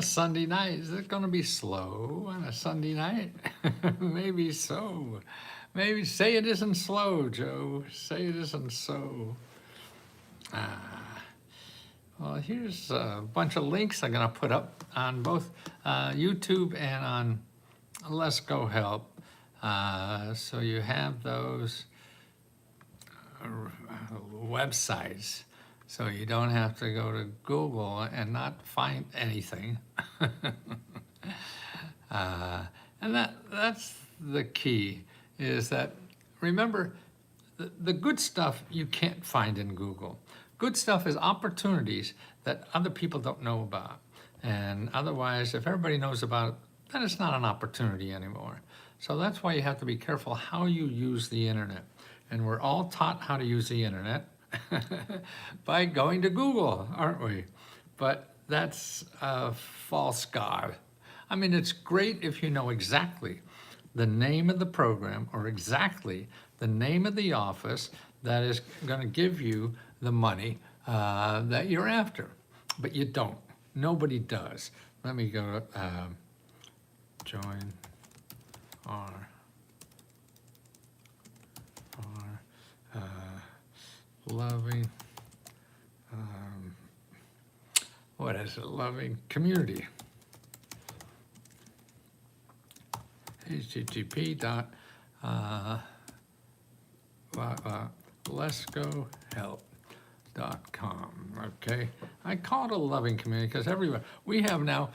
a Sunday night. Is it going to be slow on a Sunday night? Maybe so. Maybe say it isn't slow, Joe. Say it isn't so. Well, here's a bunch of links I'm going to put up on both YouTube and on Let's Go Help. So you have those websites. So you don't have to go to Google and not find anything. And that's the key, is that, remember, the good stuff you can't find in Google. Good stuff is opportunities that other people don't know about. And otherwise, if everybody knows about it, then it's not an opportunity anymore. So that's why you have to be careful how you use the internet. And we're all taught how to use the internet by going to Google, aren't we? But that's a false god. I mean, it's great if you know exactly the name of the program or exactly the name of the office that is going to give you the money that you're after. But you don't. Nobody does. Let me go to join our loving, what is it, loving community. http://letsgohelp.com. Okay, I call it a loving community because everywhere we have now,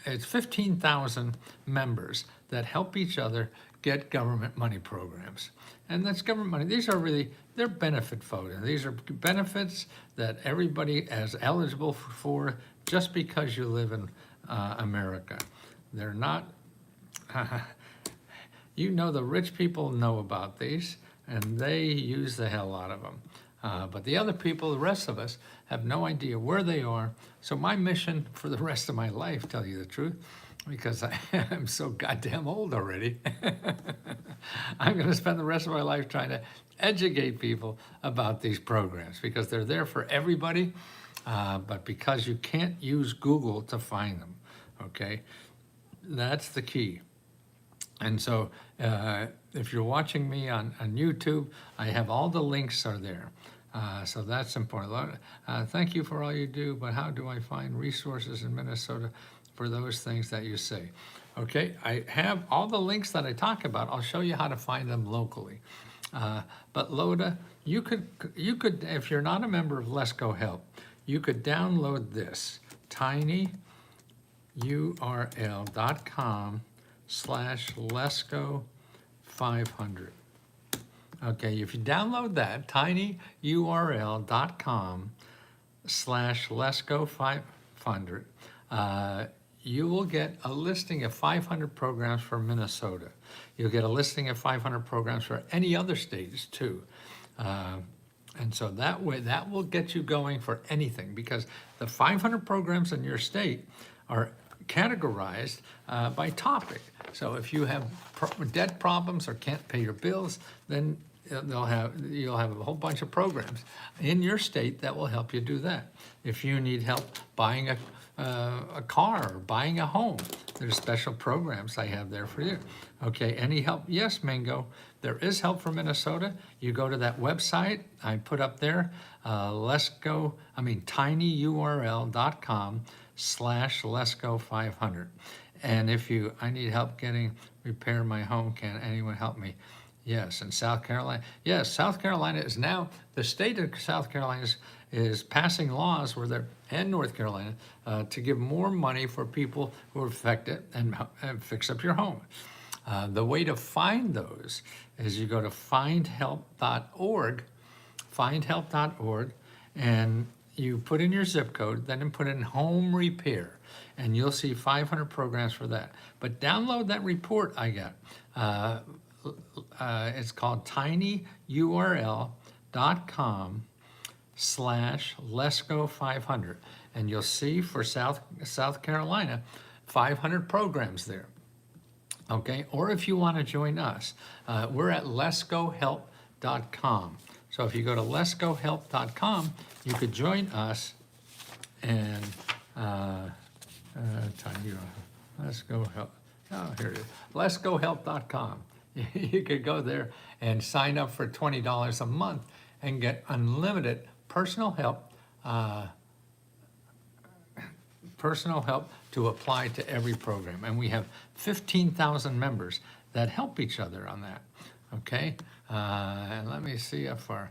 it's 15,000 members that help each other get government money programs. And that's government money. These are really, they're benefit photos. These are benefits that everybody is eligible for just because you live in America. They're not, you know, the rich people know about these and they use the hell out of them. But the other people, the rest of us, have no idea where they are. So my mission for the rest of my life, tell you the truth, because I'm so goddamn old already, I'm going to spend the rest of my life trying to educate people about these programs because they're there for everybody, but because you can't use Google to find them, okay? That's the key. And so if you're watching me on YouTube, I have all the links are there. So that's important. Thank you for all you do, but how do I find resources in Minnesota for those things that you say? Okay, I have all the links that I talk about. I'll show you how to find them locally. But Loda, you could, if you're not a member of Let's Go Help, you could download this, tinyurl.com/letsgo500. Okay, if you download that, tinyurl.com/letsgo500, you will get a listing of 500 programs for Minnesota. You'll get a listing of 500 programs for any other states too. And so that way, that will get you going for anything because the 500 programs in your state are categorized by topic. So if you have debt problems or can't pay your bills, then you'll have a whole bunch of programs in your state that will help you do that. If you need help buying a car or buying a home, there's special programs I have there for you. Okay, any help? Yes, Mingo, there is help for Minnesota. You go to that website I put up there, tinyurl.com/letsgo500. And if I need help repair my home, can anyone help me? Yes, in South Carolina. Yes, South Carolina is now, the state of South Carolina is passing laws and North Carolina to give more money for people who are affected and fix up your home. The way to find those is you go to findhelp.org, and you put in your zip code, then put in home repair, and you'll see 500 programs for that. But download that report I got. It's called tinyurl.com/letsgo500, and you'll see for South Carolina 500 programs there. Okay, or if you want to join us, we're at letsgohelp.com. So if you go to letsgohelp.com, you could join us and Time you, let's go help. Oh, here it is. Let'sGoHelp.com. You could go there and sign up for $20 a month and get unlimited personal help to apply to every program. And we have 15,000 members that help each other on that. Okay, and let me see if our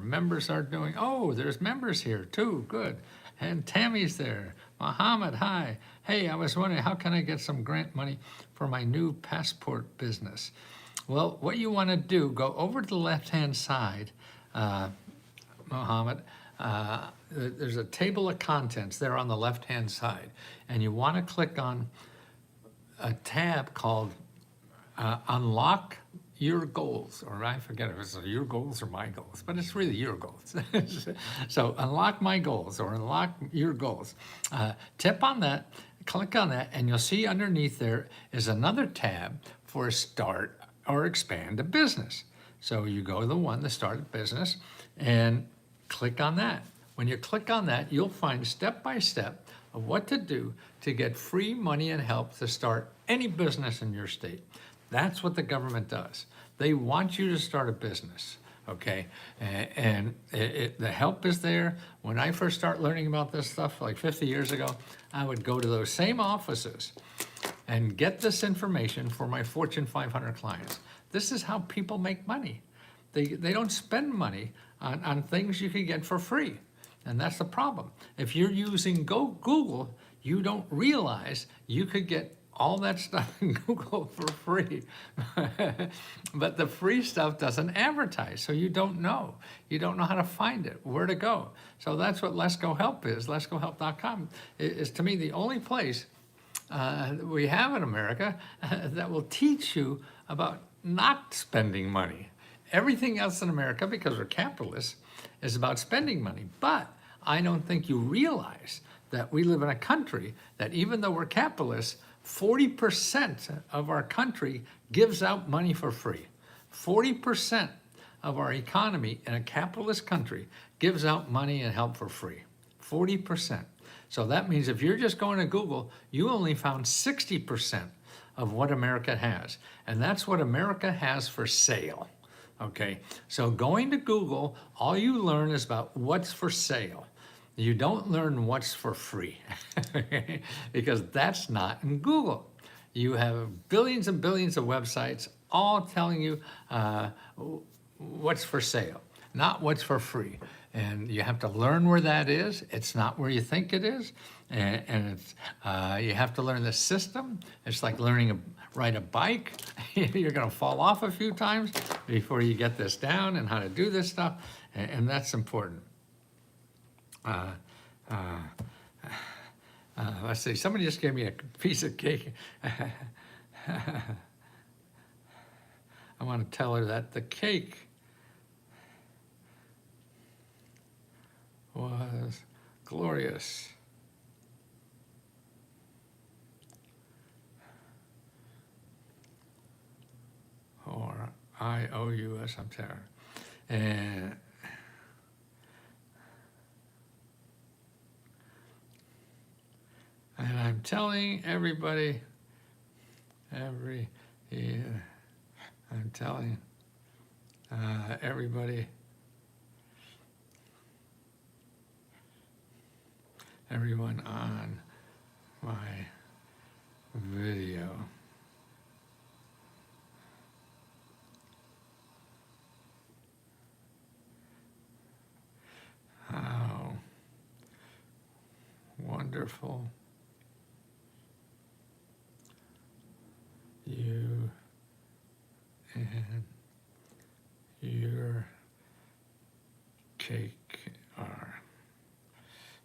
members are doing. Oh, there's members here too. Good. And Tammy's there. Mohammed, hi. Hey, I was wondering, how can I get some grant money for my new passport business? Well, what you want to do, go over to the left-hand side, Mohammed. There's a table of contents there on the left-hand side, and you want to click on a tab called Unlock Your Goals, or I forget if it's your goals or my goals, but it's really your goals. So unlock my goals or unlock your goals. Tip on that, click on that, and you'll see underneath there is another tab for start or expand a business. So you go to the one to start a business and click on that. When you click on that, you'll find step-by-step of what to do to get free money and help to start any business in your state. That's what the government does. They want you to start a business, okay? And the help is there. When I first started learning about this stuff, like 50 years ago, I would go to those same offices and get this information for my Fortune 500 clients. This is how people make money. They don't spend money on things you can get for free. And that's the problem. If you're using Google, you don't realize you could get all that stuff in Google for free. But the free stuff doesn't advertise, so you don't know. You don't know how to find it, where to go. So that's what Let's Go Help is. Let'sGoHelp.com is, to me, the only place we have in America that will teach you about not spending money. Everything else in America, because we're capitalists, is about spending money. But I don't think you realize that we live in a country that, even though we're capitalists, 40% of our country gives out money for free. 40% of our economy in a capitalist country gives out money and help for free. 40%. So that means if you're just going to Google, you only found 60% of what America has. And that's what America has for sale. Okay, so going to Google, all you learn is about what's for sale. You don't learn what's for free, because that's not in Google. You have billions and billions of websites all telling you what's for sale, not what's for free. And you have to learn where that is. It's not where you think it is. And it's, you have to learn the system. It's like learning to ride a bike. You're gonna fall off a few times before you get this down and how to do this stuff. And that's important. Let's see, somebody just gave me a piece of cake. I want to tell her that the cake was glorious. Or IOUS, I'm sorry. And I'm telling everybody, I'm telling everybody, everyone on my video. How wonderful you and your cake are.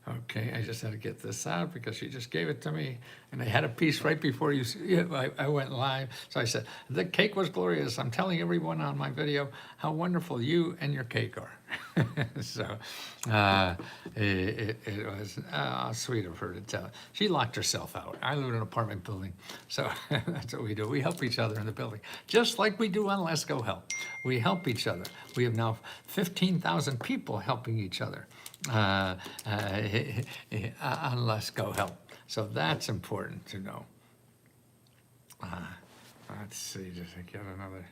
Okay, I just had to get this out because she just gave it to me, and I had a piece right before I went live. So I said, the cake was glorious. I'm telling everyone on my video how wonderful you and your cake are. So it was sweet of her to tell. She locked herself out. I live in an apartment building, so that's what we do. We help each other in the building, just like we do on Let's Go Help. We help each other. We have now 15,000 people helping each other. unless Gov't. So that's important to know. Let's see, just I get another.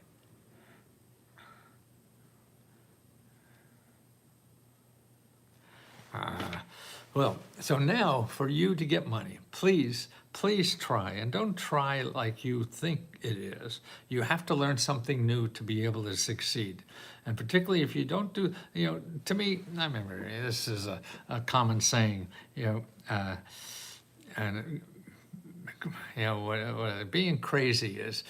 Well, so now for you to get money, please try, and don't try like you think it is. You have to learn something new to be able to succeed. And particularly if you don't do, to me, I remember this is a common saying, and what being crazy is,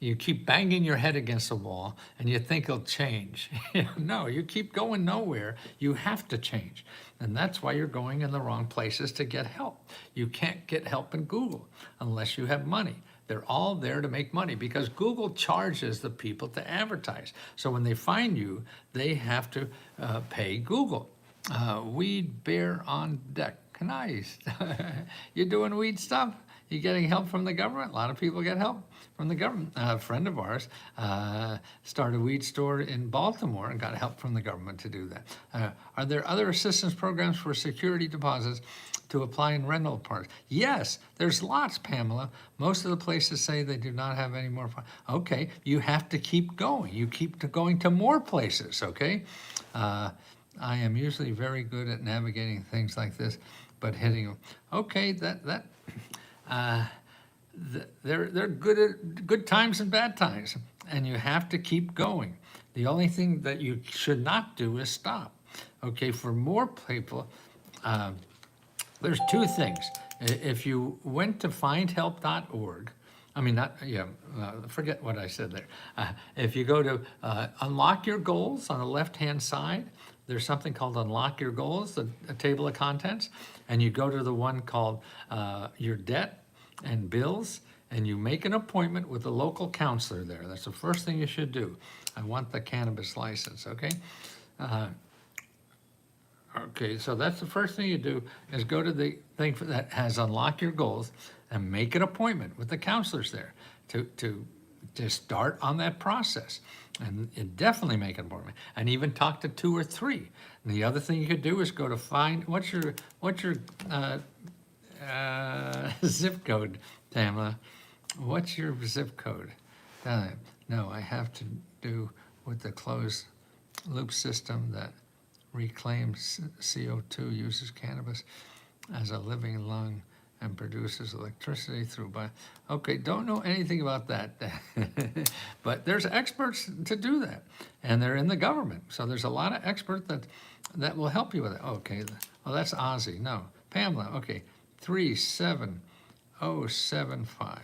you keep banging your head against the wall and you think it'll change. No, you keep going nowhere. You have to change. And that's why you're going in the wrong places to get help. You can't get help in Google unless you have money. They're all there to make money because Google charges the people to advertise. So when they find you, they have to pay Google. Weed bear on deck. Nice. You're doing weed stuff? You getting help from the government? A lot of people get help from the government. A friend of ours started a weed store in Baltimore and got help from the government to do that. Are there other assistance programs for security deposits to apply in rental apartments? Yes, there's lots, Pamela. Most of the places say they do not have any more. Okay, you have to keep going. You keep going to more places, okay? I am usually very good at navigating things like this, but hitting, okay, they're good at good times and bad times, and you have to keep going. The only thing that you should not do is stop. Okay, for more people, there's two things. If you went to findhelp.org, forget what I said there. If you go to Unlock Your Goals on the left-hand side, there's something called Unlock Your Goals, a table of contents, and you go to the one called Your Debt and Bills, and you make an appointment with the local counselor there. That's the first thing you should do. I want the cannabis license, okay? Okay, so that's the first thing you do is go to the thing that has Unlock Your Goals and make an appointment with the counselors there to start on that process. And you definitely make an appointment, and even talk to 2 or 3. And the other thing you could do is go to find what's your zip code, Tamla? What's your zip code? No, I have to do with the closed loop system that reclaims CO2, uses cannabis as a living lung, and produces electricity through okay, don't know anything about that. But there's experts to do that, and they're in the government. So there's a lot of experts that will help you with it. Okay, well, that's Ozzy. No, Pamela, okay, 37075.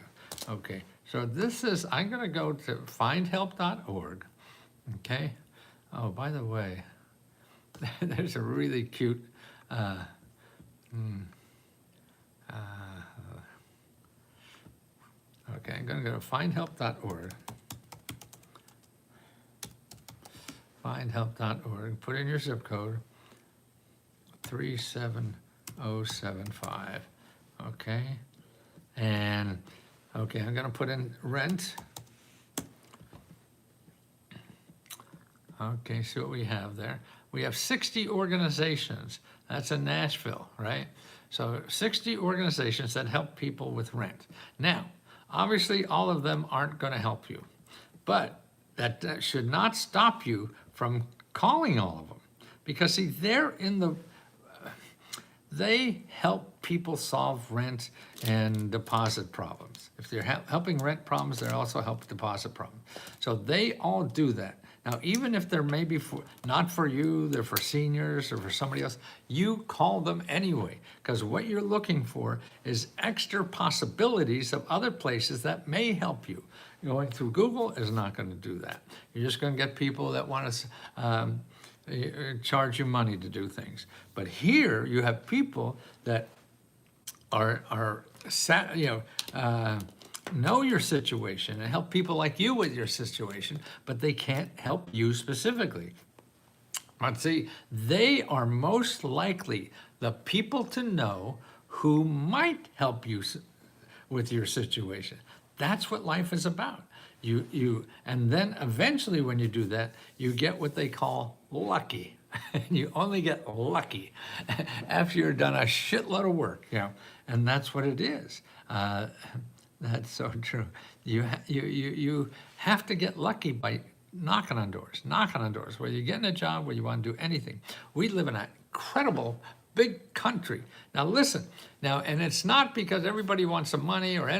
Okay, so this is, I'm gonna go to findhelp.org, okay? Oh, by the way, there's a really cute, okay, I'm going to go to findhelp.org. Findhelp.org. Put in your zip code, 37075. Okay. And, okay, I'm going to put in rent. Okay, see what we have there. We have 60 organizations. That's in Nashville, right? So 60 organizations that help people with rent. Now, obviously, all of them aren't going to help you, but that should not stop you from calling all of them, because see, they help people solve rent and deposit problems. If they're helping rent problems, they also help deposit problems. So they all do that. Now, even if they're maybe not for you, they're for seniors or for somebody else, you call them anyway, because what you're looking for is extra possibilities of other places that may help you. Going through Google is not going to do that. You're just going to get people that want to charge you money to do things. But here you have people that know your situation and help people like you with your situation, but they can't help you specifically. But see, they are most likely the people to know who might help you with your situation. That's what life is about. And then eventually when you do that, you get what they call lucky. And you only get lucky after you're done a shitload of work, and that's what it is. That's so true. You have to get lucky by knocking on doors, whether you're getting a job, whether you want to do anything. We live in an incredible big country. Now listen, and it's not because everybody wants some money or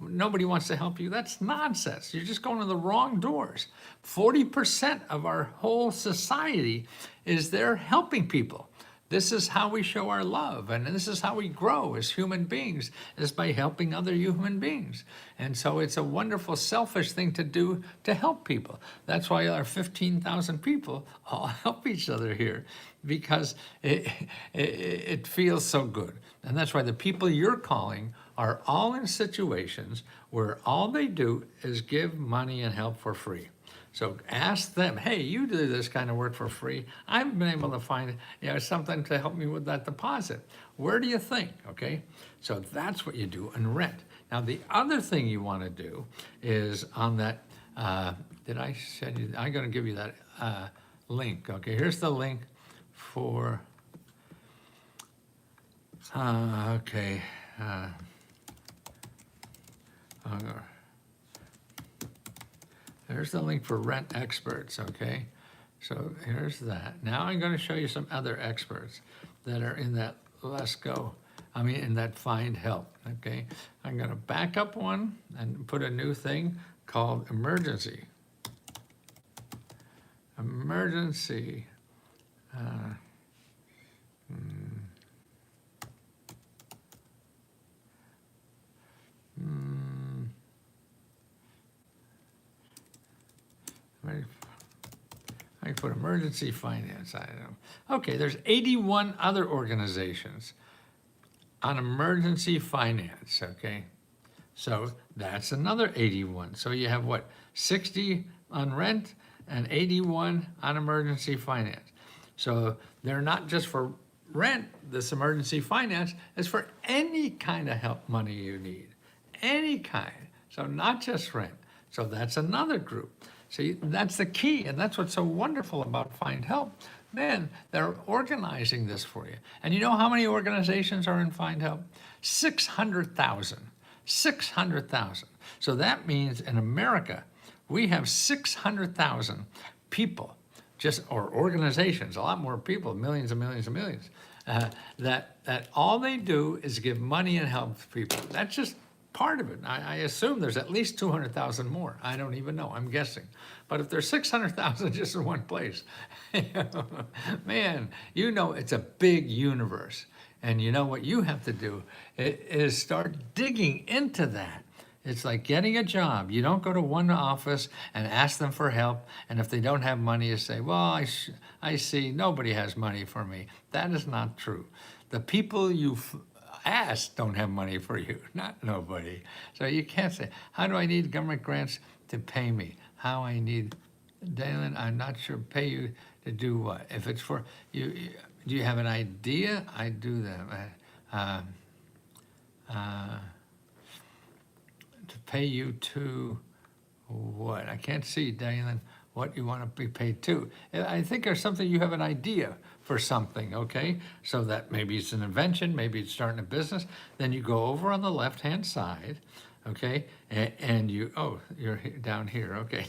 nobody wants to help you. That's nonsense. You're just going to the wrong doors. 40% of our whole society is there helping people. This is how we show our love, and this is how we grow as human beings, is by helping other human beings. And so it's a wonderful, selfish thing to do to help people. That's why our 15,000 people all help each other here, because it feels so good. And that's why the people you're calling are all in situations where all they do is give money and help for free. So ask them, hey, you do this kind of work for free. I've been able to find something to help me with that deposit. Where do you think? Okay, so that's what you do in rent. Now, the other thing you want to do is on that, did I send you, I'm going to give you that link. Okay, here's the link for, there's the link for rent experts, okay? So here's that. Now I'm going to show you some other experts that are in that in that find help, okay? I'm going to back up one and put a new thing called emergency. Emergency. I put emergency finance. I don't know. Okay, there's 81 other organizations on emergency finance, okay? So that's another 81. So you have what, 60 on rent and 81 on emergency finance. So they're not just for rent, this emergency finance is for any kind of help money you need, any kind. So not just rent. So that's another group. See, that's the key, and that's what's so wonderful about Find Help. Man, they're organizing this for you. And you know how many organizations are in Find Help? 600,000. 600,000. So that means in America, we have 600,000 people, or organizations, a lot more people, millions and millions and millions, that all they do is give money and help people. That's just part of it. I assume there's at least 200,000 more. I don't even know, I'm guessing. But if there's 600,000 just in one place, man, it's a big universe. And you know what you have to do is start digging into that. It's like getting a job. You don't go to one office and ask them for help, and if they don't have money, you say, well, I see nobody has money for me. That is not true. The people you've asked don't have money for you, not nobody. So you can't say, how do I need government grants to pay me? How I need, Dalen, I'm not sure, pay you to do what? If it's for, do you have an idea? I do that. To pay you to what? I can't see, Dalen, what you want to be paid to. I think there's something, you have an idea for something, okay? So that maybe it's an invention, maybe it's starting a business. Then you go over on the left-hand side, okay? And you're down here, okay.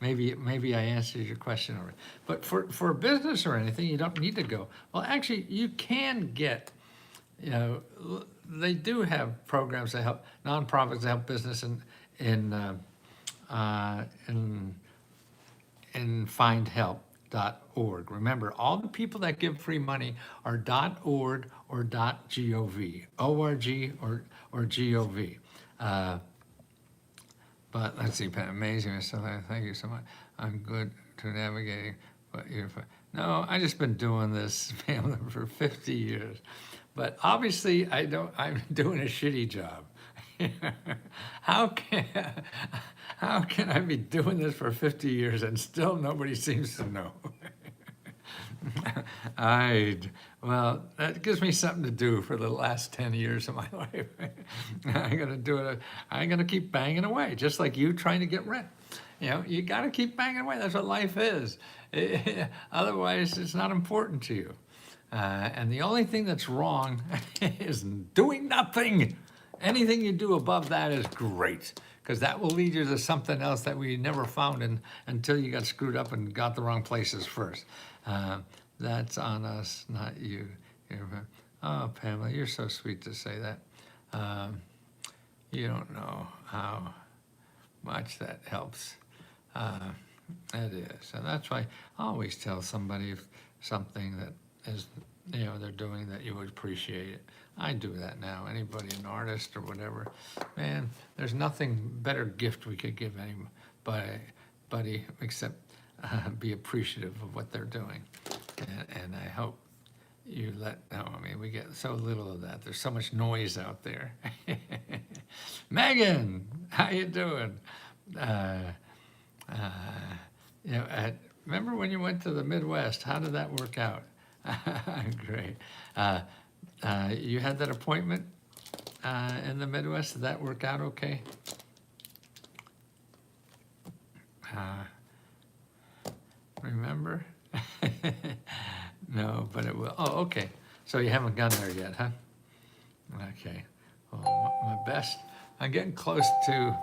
maybe I answered your question already. But for a business or anything, you don't need to go. Well, actually, you can get, they do have programs that help, nonprofits that help business in findhelp.org. Remember, all the people that give free money are .org or .gov, O-R-G or G-O-V. But let's see, amazing, thank you so much. I'm good to navigating, but you're fine. No, I just been doing this family for 50 years. But obviously, I'm doing a shitty job. How can I be doing this for 50 years and still nobody seems to know? Well, that gives me something to do for the last 10 years of my life. I'm gonna do it. I'm gonna keep banging away, just like you trying to get rent. You got to keep banging away. That's what life is. Otherwise, it's not important to you. And the only thing that's wrong is doing nothing. Anything you do above that is great, because that will lead you to something else that we never found until you got screwed up and got the wrong places first. That's on us, not you. Oh, Pamela, you're so sweet to say that. You don't know how much that helps. It is. And that's why I always tell somebody if something that is, they're doing that you would appreciate it. I do that now. Anybody, an artist or whatever, man, there's nothing better gift we could give anybody except be appreciative of what they're doing. And I hope you we get so little of that. There's so much noise out there. Megan, how you doing? Remember when you went to the Midwest? How did that work out? Great. You had that appointment in the Midwest. Did that work out okay? Remember? No, but it will. Oh, okay. So you haven't gone there yet, huh? Okay. Well, my best. I'm getting close to.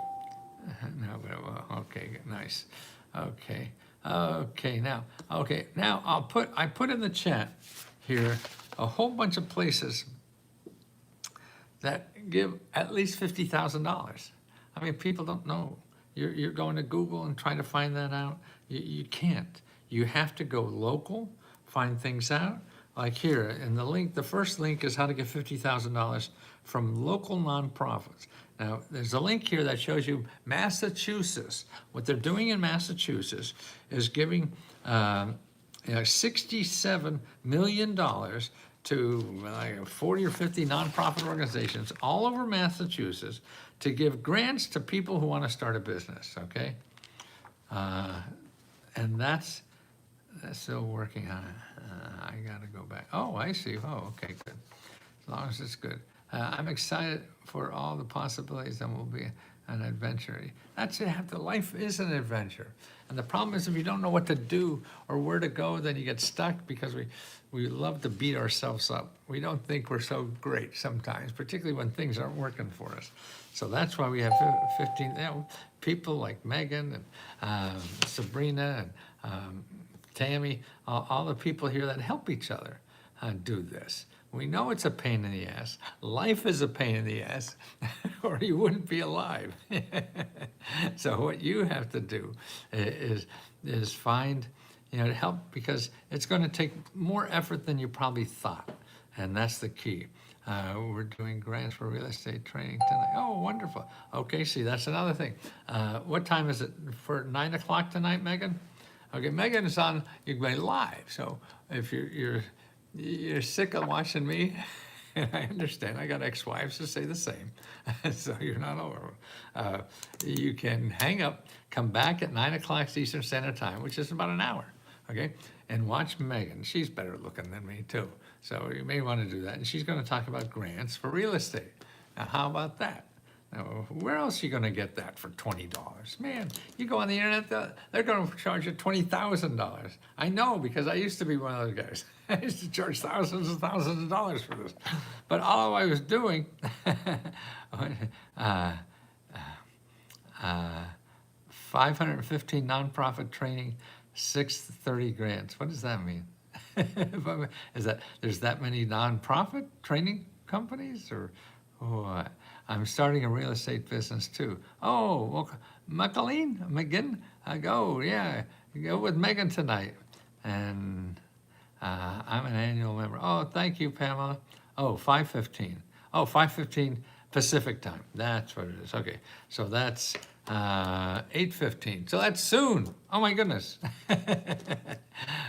No, but it will. Okay, nice. Okay. Okay. Now. I put in the chat here a whole bunch of places that give at least $50,000. I mean, people don't know. You're going to Google and trying to find that out. You can't. You have to go local, find things out. Like here, in the link, the first link is how to get $50,000 from local nonprofits. Now, there's a link here that shows you Massachusetts. What they're doing in Massachusetts is giving $67 million to like 40 or 50 nonprofit organizations all over Massachusetts to give grants to people who want to start a business, okay? And that's still working on it. I got to go back. Oh, I see. Oh, okay, good. As long as it's good. I'm excited for all the possibilities and will be an adventure. That's it. Life is an adventure. And the problem is if you don't know what to do or where to go, then you get stuck because we love to beat ourselves up. We don't think we're so great sometimes, particularly when things aren't working for us. So that's why we have 15 people like Megan and Sabrina and Tammy, all the people here that help each other do this. We know it's a pain in the ass. Life is a pain in the ass, or you wouldn't be alive. So what you have to do is find, to help, because it's going to take more effort than you probably thought, and that's the key. We're doing grants for real estate training tonight. Oh, wonderful. Okay, see, that's another thing. What time is it for 9 o'clock tonight, Megan? Okay, Megan is on. You can be live. So if you're sick of watching me, and I understand. I got ex-wives who say the same, so you're not over. You can hang up, come back at 9 o'clock Eastern Standard Time, which is about an hour, okay, and watch Megan. She's better looking than me too, so you may want to do that. And she's going to talk about grants for real estate. Now, how about that? Now, where else are you going to get that for $20? Man, you go on the internet, they're going to charge you $20,000. I know, because I used to be one of those guys. I used to charge thousands and thousands of dollars for this. But all I was doing, 515 nonprofit training, 630 grants. What does that mean? Is that there's that many nonprofit training companies, or what? I'm starting a real estate business too. Oh, well, McGinn, go with Megan tonight. And I'm an annual member. Oh, thank you, Pamela. Oh, 5:15. Oh, 5:15 Pacific time. That's what it is. Okay, so that's 8:15. So that's soon. Oh my goodness.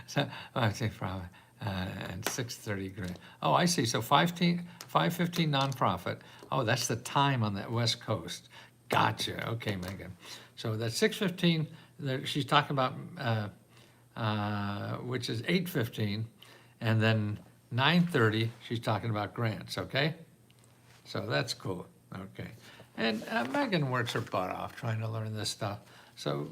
So I think probably and 6:30 grand. Oh, I see. So 5:15 nonprofit. Oh, that's the time on that West Coast. Gotcha. Okay, Megan. So that's 6:15. She's talking about, which is 8:15, and then 9:30. She's talking about grants. Okay. So that's cool. Okay. And Megan works her butt off trying to learn this stuff. So,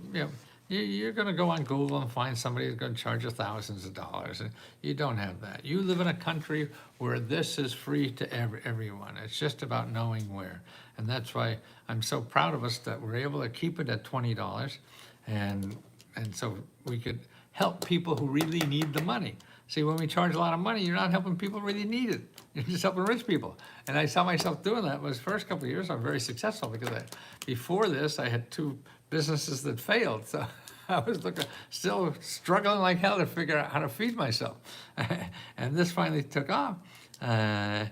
you're going to go on Google and find somebody who's going to charge you thousands of dollars. And you don't have that. You live in a country where this is free to everyone. It's just about knowing where. And that's why I'm so proud of us that we're able to keep it at $20. And so we could help people who really need the money. See, when we charge a lot of money, you're not helping people who really need it. You're just helping rich people. And I saw myself doing that. Was first couple of years, I'm very successful because before this, I had 2 businesses that failed. So I was still struggling like hell to figure out how to feed myself. And this finally took off. But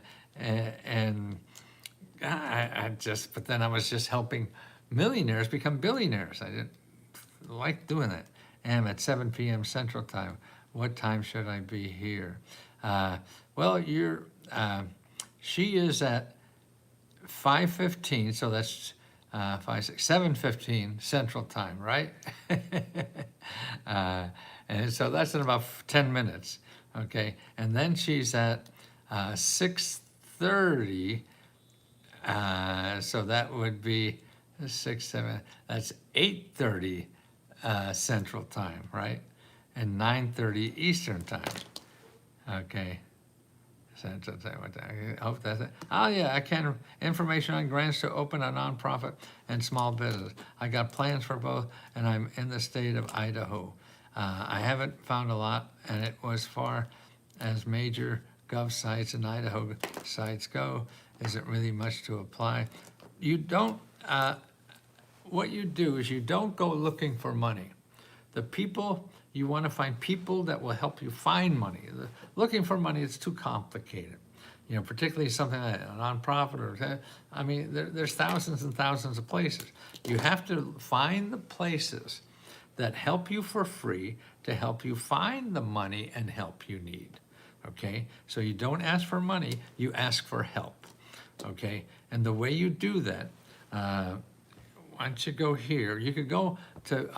then I was just helping millionaires become billionaires. I didn't like doing that. And at 7 p.m. Central Time. What time should I be here? Well, she is at 5:15, so that's 7:15 Central Time, right? And so that's in about 10 minutes, okay? And then she's at 6:30, so that would be 6, 7, that's 8:30 Central Time, right? And 9:30 Eastern Time. Okay. Central Time. I hope that's it. Oh yeah, I can. Information on grants to open a nonprofit and small business. I got plans for both, and I'm in the state of Idaho. I haven't found a lot, and it was far as major Gov't sites and Idaho sites go. Isn't really much to apply. You don't. What you do is you don't go looking for money. The people. You want to find people that will help you find money. Looking for money is too complicated. Particularly something like a nonprofit there's thousands and thousands of places. You have to find the places that help you for free to help you find the money and help you need, okay? So you don't ask for money, you ask for help, okay? And the way you do that, why don't you go here? You could go to,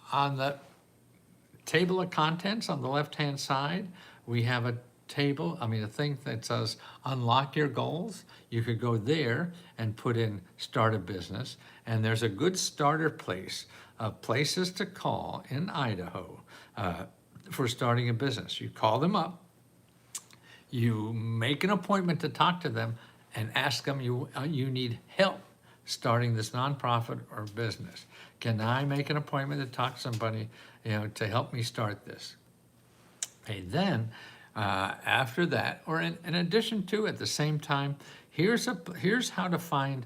on the table of contents on the left-hand side, we have a thing that says unlock your goals. You could go there and put in start a business, and there's a good starter place of places to call in Idaho for starting a business. You call them up, you make an appointment to talk to them and ask them you need help starting this nonprofit or business. Can I make an appointment to talk to somebody, to help me start this? Okay, then after that, or in addition to, at the same time, here's how to find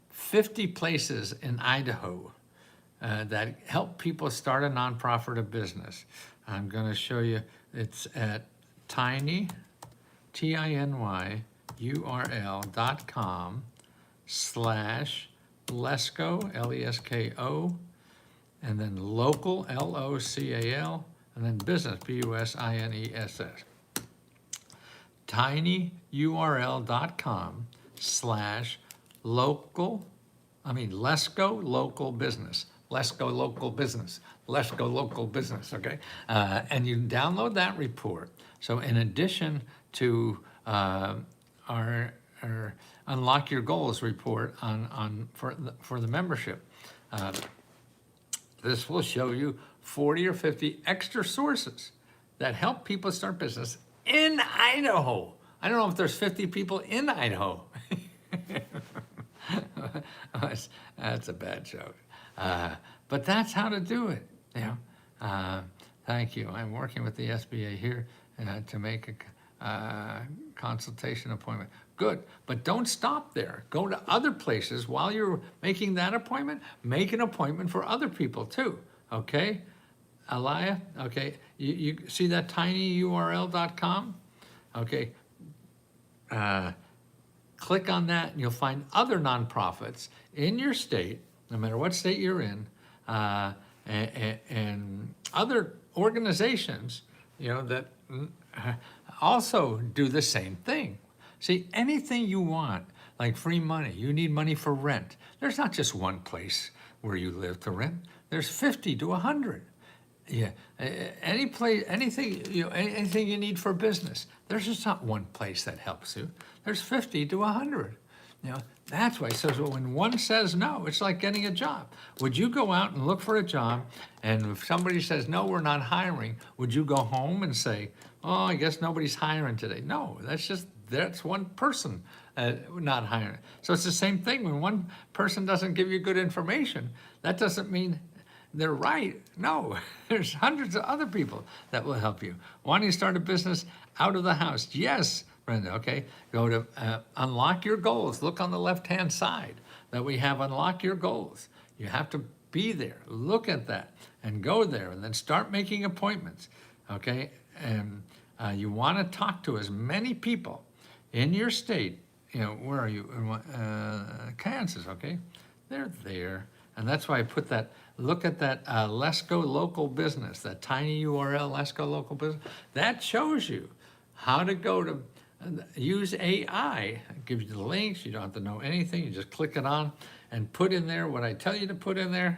50 places in Idaho that help people start a nonprofit or business. I'm going to show you. It's at Tinyurl.com /Lesko, Lesko, and then local, LOCAL, and then business, BUSINESS. Tinyurl.com /Lesko local business. Lesko local business. Lesko local business, okay? And you download that report. So in addition to our Unlock Your Goals report for the membership. This will show you 40 or 50 extra sources that help people start business in Idaho. I don't know if there's 50 people in Idaho. That's a bad joke. But that's how to do it. Thank you. I'm working with the SBA here to make a consultation appointment. Good, but don't stop there. Go to other places while you're making that appointment. Make an appointment for other people too, okay? Aliyah, okay, you see that tinyurl.com? Okay, click on that and you'll find other nonprofits in your state, no matter what state you're in, and other organizations, that also do the same thing. See, anything you want, like free money, you need money for rent. There's not just one place where you live to rent. There's 50 to 100. Yeah, any place, anything you need for business. There's just not one place that helps you. There's 50 to 100. You know, that's why. So when one says no, it's like getting a job. Would you go out and look for a job, and if somebody says, no, we're not hiring, would you go home and say, oh, I guess nobody's hiring today? No, that's one person not hiring. So it's the same thing. When one person doesn't give you good information, that doesn't mean they're right. No, there's hundreds of other people that will help you. Wanting to start a business out of the house? Yes, Brenda, okay. Go to unlock your goals. Look on the left-hand side that we have unlock your goals. You have to be there, look at that, and go there, and then start making appointments, okay? And you want to talk to as many people in your state. You know, where are you? Kansas, okay? They're there. And that's why I put that, look at that Let's Go Local Business, that tiny URL, Let's Go Local Business. That shows you how to go to use AI. It gives you the links. You don't have to know anything. You just click it on and put in there what I tell you to put in there,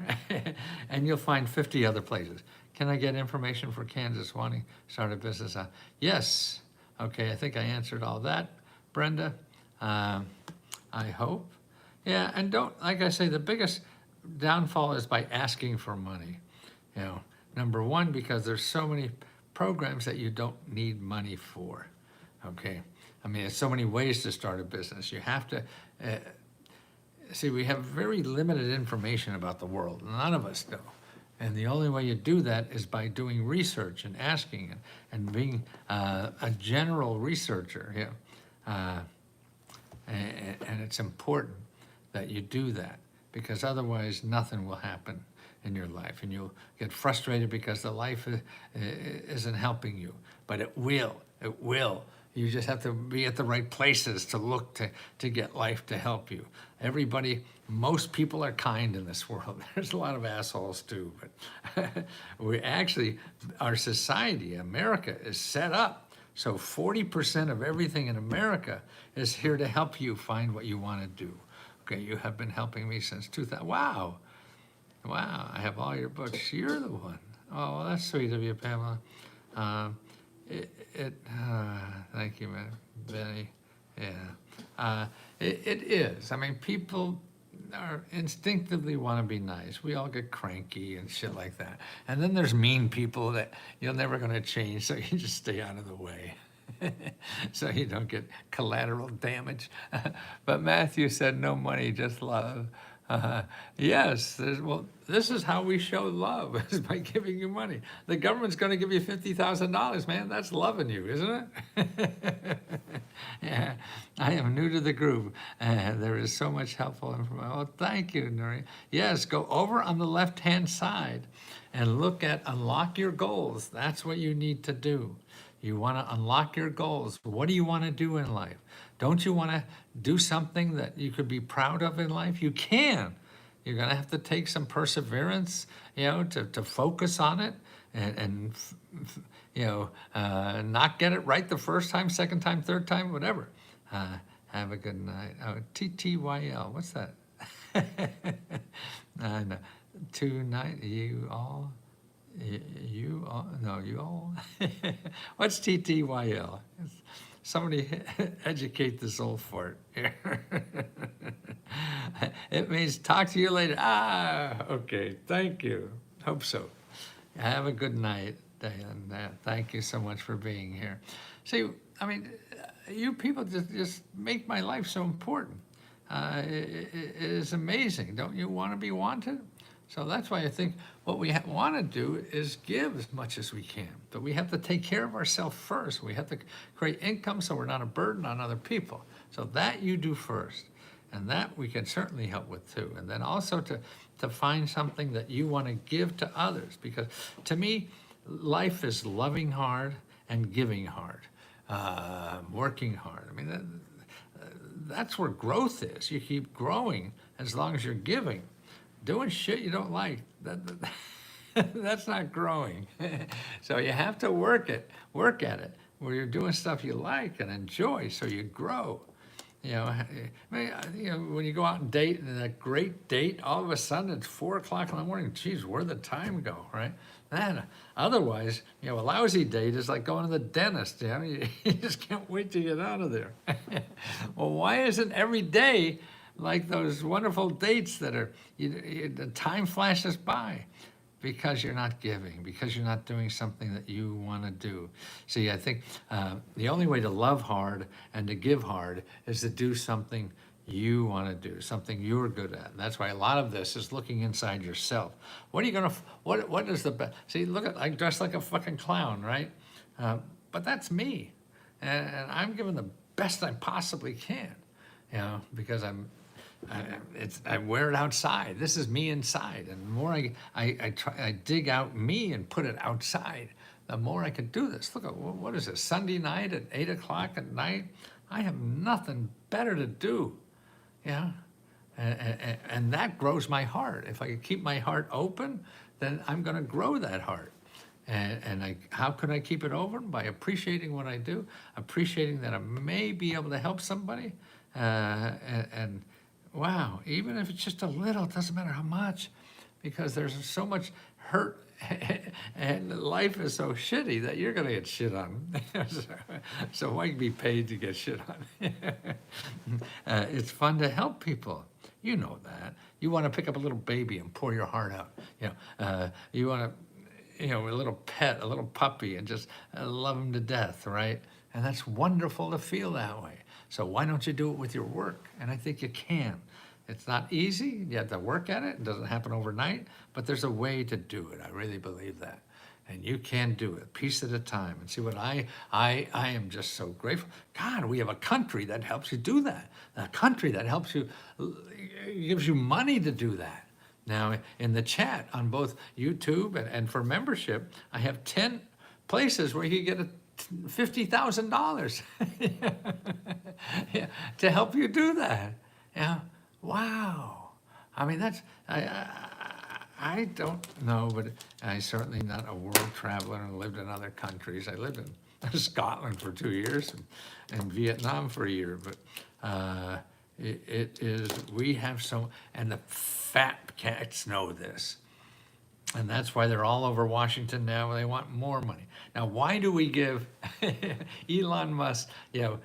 and you'll find 50 other places. Can I get information for Kansas wanting to start a business? Yes. Okay, I think I answered all that, Brenda. I hope. Yeah, and don't, like I say, the biggest downfall is by asking for money. You know, number one, because there's so many programs that you don't need money for. Okay, I mean, there's so many ways to start a business. You have to, see, we have very limited information about the world. None of us do. And the only way you do that is by doing research and asking and being a general researcher. Yeah. And it's important that you do that, because otherwise nothing will happen in your life, and you'll get frustrated because the life isn't helping you. But it will. You just have to be at the right places to look to get life to help you. Everybody, most people are kind in this world. There's a lot of assholes too, but we actually, our society, America, is set up so 40% of everything in America is here to help you find what you want to do. Okay, you have been helping me since 2000. Wow, I have all your books. You're the one. Oh, well, that's sweet of you, Pamela. Thank you, man, Benny. Yeah, it is. I mean, people are instinctively want to be nice. We all get cranky and shit like that. And then there's mean people that you're never going to change, so you just stay out of the way. So you don't get collateral damage. But Matthew said, no money, just love. Yes, well, this is how we show love, is by giving you money. The government's going to give you $50,000, man. That's loving you, isn't it? Yeah, I am new to the group. There is so much helpful information. Oh, thank you, Nuri. Yes, go over on the left-hand side and look at unlock your goals. That's what you need to do. You want to unlock your goals. What do you want to do in life? Don't you want to do something that you could be proud of in life? You can. You're going to have to take some perseverance, you know, to focus on it and you know, not get it right the first time, second time, third time, whatever. Have a good night. Oh, TTYL, what's that? I know. Tonight, you all. You all, no, you all. What's TTYL? Somebody educate this old fart here. It means talk to you later. Okay, thank you. Hope so. Have a good night, and thank you so much for being here. See, I mean, you people just make my life so important. It is amazing. Don't you want to be wanted? So that's why I think what we want to do is give as much as we can. But we have to take care of ourselves first. We have to create income so we're not a burden on other people. So that you do first. And that we can certainly help with too. And then also to find something that you want to give to others. Because to me, life is loving hard and giving hard, working hard. I mean, that's where growth is. You keep growing as long as you're giving. Doing shit you don't like, that's not growing. So you have to work at it, where you're doing stuff you like and enjoy, so you grow. You know, when you go out and date, and that great date, all of a sudden it's 4 o'clock in the morning. Geez, where'd the time go, right? Man, otherwise, a lousy date is like going to the dentist. You just can't wait to get out of there. Well, why isn't every day like those wonderful dates that are, the time flashes by? Because you're not giving, because you're not doing something that you want to do. See, I think the only way to love hard and to give hard is to do something you want to do, something you're good at. And that's why a lot of this is looking inside yourself. What are you gonna? What is the best? See, look at, I dress like a fucking clown, right? But that's me, and I'm giving the best I possibly can, because I wear it outside. This is me inside, and the more I dig out me and put it outside, the more I can do this. Look at, what is this, Sunday night at 8 o'clock at night? I have nothing better to do, and that grows my heart. If I can keep my heart open, then I'm going to grow that heart. And how can I keep it open? By appreciating what I do, appreciating that I may be able to help somebody, and wow, even if it's just a little, it doesn't matter how much, because there's so much hurt and life is so shitty that you're going to get shit on. So why be paid to get shit on? It's fun to help people. You know that. You want to pick up a little baby and pour your heart out. You want to, a little pet, a little puppy, and just love them to death, right? And that's wonderful to feel that way. So why don't you do it with your work? And I think you can. It's not easy. You have to work at it. It doesn't happen overnight, but there's a way to do it. I really believe that. And you can do it, piece at a time. And see what I am just so grateful. God, we have a country that helps you do that. A country that helps you, gives you money to do that. Now, in the chat on both YouTube and for membership, I have 10 places where you get $50,000 to help you do that. Wow. I mean, that's, I don't know, but I'm certainly not a world traveler and lived in other countries. I lived in Scotland for 2 years and Vietnam for a year, but it is, we have so, and the fat cats know this. And that's why they're all over Washington now. They want more money. Now, why do we give Elon Musk, $8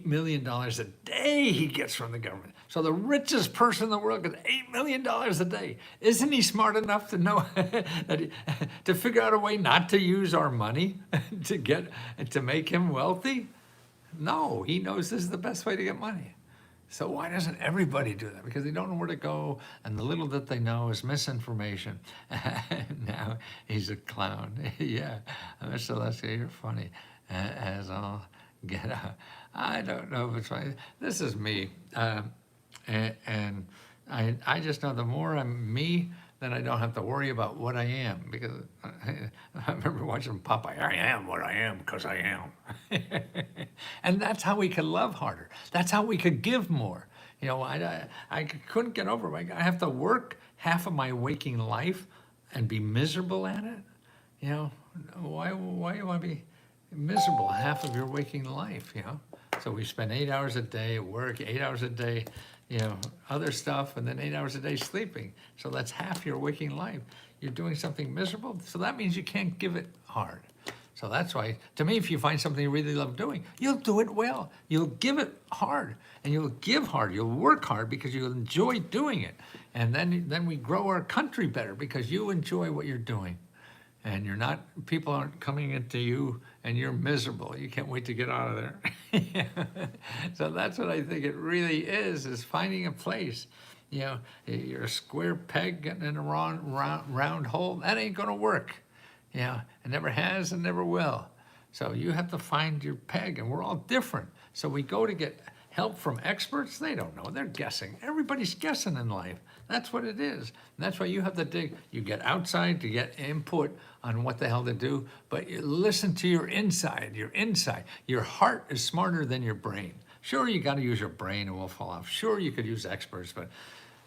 million a day he gets from the government? So the richest person in the world gets $8 million a day. Isn't he smart enough to know to figure out a way not to use our money to make him wealthy? No, he knows this is the best way to get money. So why doesn't everybody do that? Because they don't know where to go, and the little that they know is misinformation. Now he's a clown. Yeah, Mr. Leslie, you're funny as all get out. I don't know if it's right. This is me, and I just know the more I'm me, then I don't have to worry about what I am, because I remember watching Popeye, I am what I am because I am. And that's how we can love harder. That's how we could give more. I couldn't get over it. I have to work half of my waking life and be miserable at it. Why do you want to be miserable half of your waking life, So we spend 8 hours a day at work, 8 hours a day, other stuff, and then 8 hours a day sleeping. So that's half your waking life. You're doing something miserable, so that means you can't give it hard. So that's why, to me, if you find something you really love doing, you'll do it well. You'll give it hard, and you'll give hard. You'll work hard because you'll enjoy doing it. And then we grow our country better because you enjoy what you're doing. And people aren't coming into you and you're miserable. You can't wait to get out of there. So that's what I think it really is finding a place. You're a square peg getting in a round hole. That ain't gonna work. It never has and never will. So you have to find your peg, and we're all different. So we go to get help from experts. They don't know, they're guessing. Everybody's guessing in life. That's what it is. And that's why you have to dig. You get outside to get input on what the hell to do, but you listen to your inside. Your heart is smarter than your brain. Sure, you got to use your brain and we'll fall off. Sure, you could use experts, but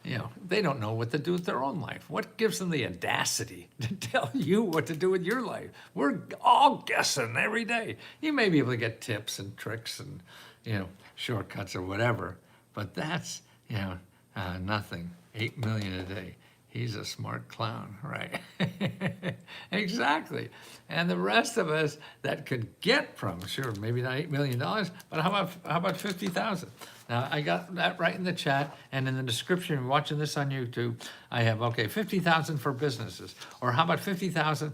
they don't know what to do with their own life. What gives them the audacity to tell you what to do with your life? We're all guessing every day. You may be able to get tips and tricks and, shortcuts or whatever, but that's, nothing. 8 million a day. He's a smart clown, right? Exactly. And the rest of us that could get from, sure, maybe not $8 million, but how about 50,000? Now, I got that right in the chat, and in the description, watching this on YouTube, I have, 50,000 for businesses. Or how about 50,000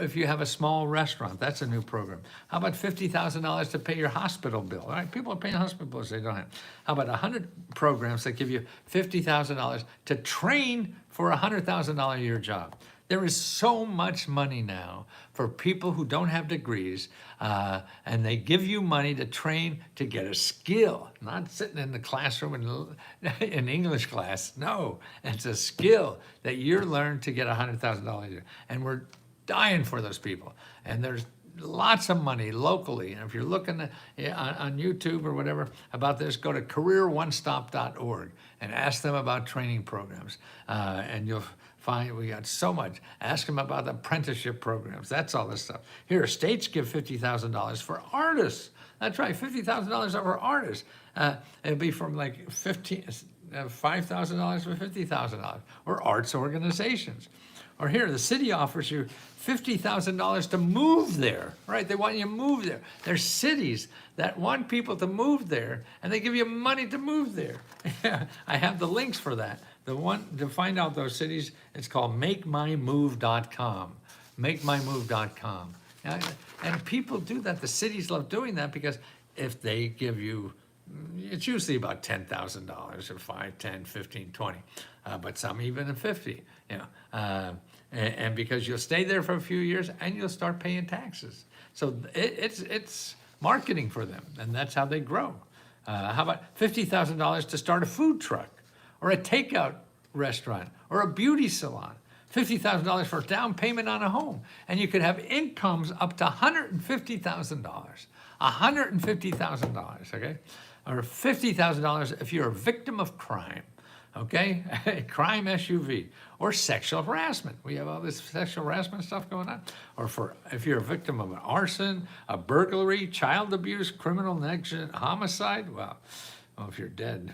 if you have a small restaurant? That's a new program. How about $50,000 to pay your hospital bill? All right, people are paying hospital bills they don't have. How about 100 programs that give you $50,000 to train for a $100,000 a year job? There is so much money now for people who don't have degrees, and they give you money to train to get a skill, not sitting in the classroom in English class. No, it's a skill that you learn to get $100,000 a year. And we're dying for those people. And there's lots of money locally. And if you're looking on YouTube or whatever about this, go to careeronestop.org and ask them about training programs. And you'll find we got so much. Ask them about the apprenticeship programs. That's all this stuff. Here, states give $50,000 for artists. That's right, $50,000 for artists. It'll be from like $5,000 for $50,000, or arts organizations. Or here, the city offers you $50,000 to move there, right? They want you to move there. There's cities that want people to move there, and they give you money to move there. I have the links for that. The one to find out those cities, it's called MakeMyMove.com. MakeMyMove.com. And people do that. The cities love doing that because if they give you, it's usually about $10,000 or 5, 10, 15, 20, but some even 50. And because you'll stay there for a few years and you'll start paying taxes. So it's marketing for them, and that's how they grow. How about $50,000 to start a food truck, or a takeout restaurant, or a beauty salon? $50,000 for down payment on a home, and you could have incomes up to $150,000. $150,000, okay? Or $50,000 if you're a victim of crime. Okay, crime SUV, or sexual harassment. We have all this sexual harassment stuff going on. Or if you're a victim of an arson, a burglary, child abuse, criminal negligence, homicide, well, if you're dead.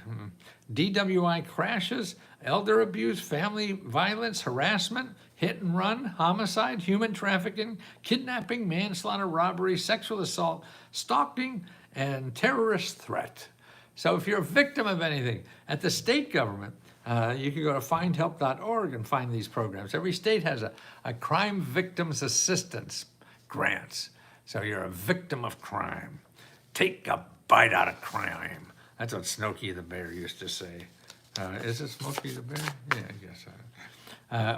DWI crashes, elder abuse, family violence, harassment, hit and run, homicide, human trafficking, kidnapping, manslaughter, robbery, sexual assault, stalking, and terrorist threat. So if you're a victim of anything, at the state government, you can go to findhelp.org and find these programs. Every state has a crime victims assistance grants. So you're a victim of crime. Take a bite out of crime. That's what Smokey the Bear used to say. Is it Smokey the Bear? Yeah, I guess so.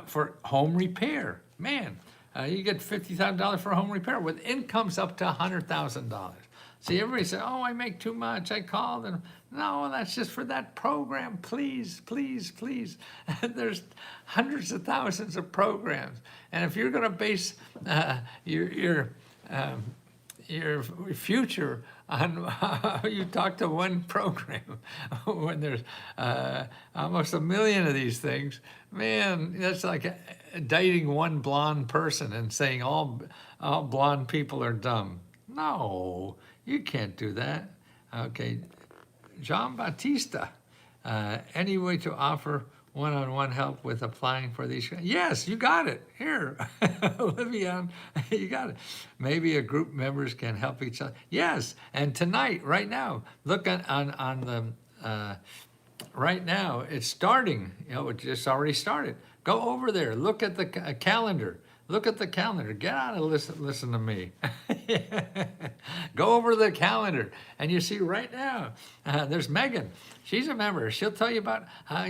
For home repair, man, you get $50,000 for home repair with incomes up to $100,000. See, everybody said, oh, I make too much. I called. And no, that's just for that program. Please, please, please. There's hundreds of thousands of programs. And if you're going to base your future on you talk to one program when there's almost 1 million of these things, man, that's like dating one blonde person and saying all blonde people are dumb. No, you can't do that. Okay, John Bautista, any way to offer one-on-one help with applying for these? Yes, you got it. Here, Olivia, you got it. Maybe a group members can help each other. Yes, and tonight, right now, look on the, right now, it's starting. It just already started. Go over there, look at the calendar. Look at the calendar. Get out and listen to me. Go over the calendar, and you see right now, there's Megan. She's a member. She'll tell you about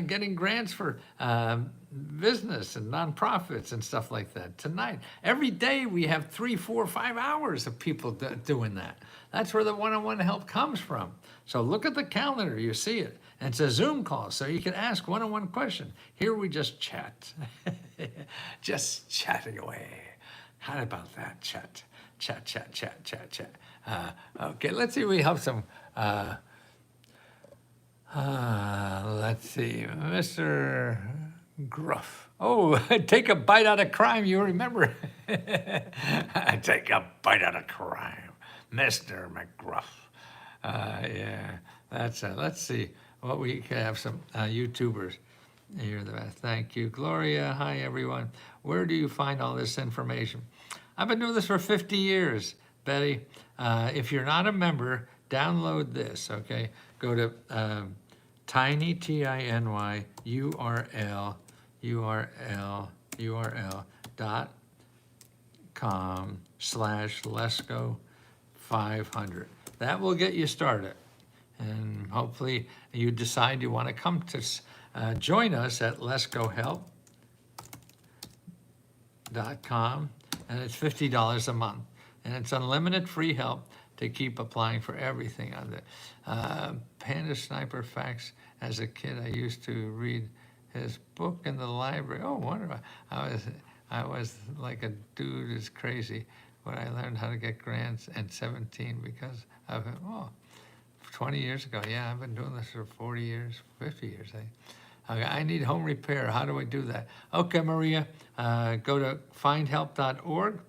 getting grants for business and nonprofits and stuff like that. Tonight, every day we have 3, 4, 5 hours of people doing that. That's where the one-on-one help comes from. So look at the calendar. You see it. And it's a Zoom call, so you can ask one-on-one question. Here we just chat. Just chatting away. How about that? Chat. Okay, let's see if we have some Let's see, Mr. Gruff. Oh, take a bite out of crime, you remember? Take a bite out of crime, Mr. McGruff. Yeah, let's see what we can have some YouTubers. You're the best. Thank you, Gloria. Hi, everyone. Where do you find all this information? I've been doing this for 50 years, Betty. If you're not a member, download this, okay? Go to Tiny, Tiny, URL.com/LesGo500. That will get you started. And hopefully you decide you want to come to join us at LesGoHelp.com, and it's $50 a month. And it's unlimited free help to keep applying for everything on there. Panda Sniper Facts. As a kid, I used to read his book in the library. Oh, wonderful. I was like a dude is crazy when I learned how to get grants at 17 because of him. Oh, 20 years ago. Yeah, I've been doing this for 40 years, 50 years. Okay, I need home repair. How do I do that? Okay, Maria, go to findhelp.org.